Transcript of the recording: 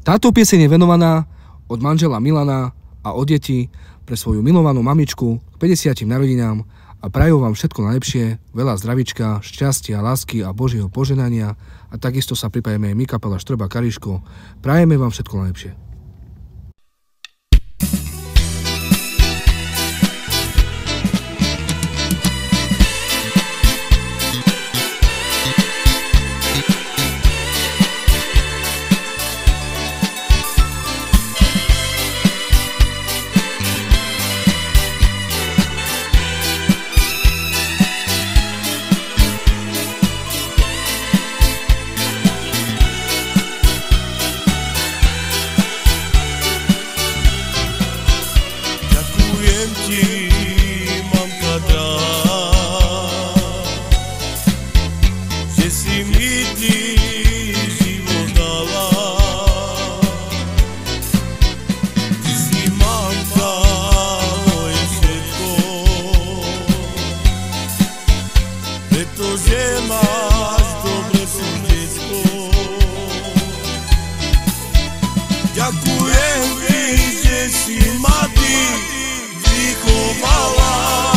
Táto pieseň je venovaná od manžela Milana a od detí pre svoju milovanú mamičku k 50. narodinám a prajú vám všetko najlepšie, veľa zdravička, šťastia, lásky a Božieho požehnania a takisto sa pripájeme aj my, kapela Štrba Kariško. Prajeme vám všetko najlepšie. Ďakujem ti, že si ma ty vychovala.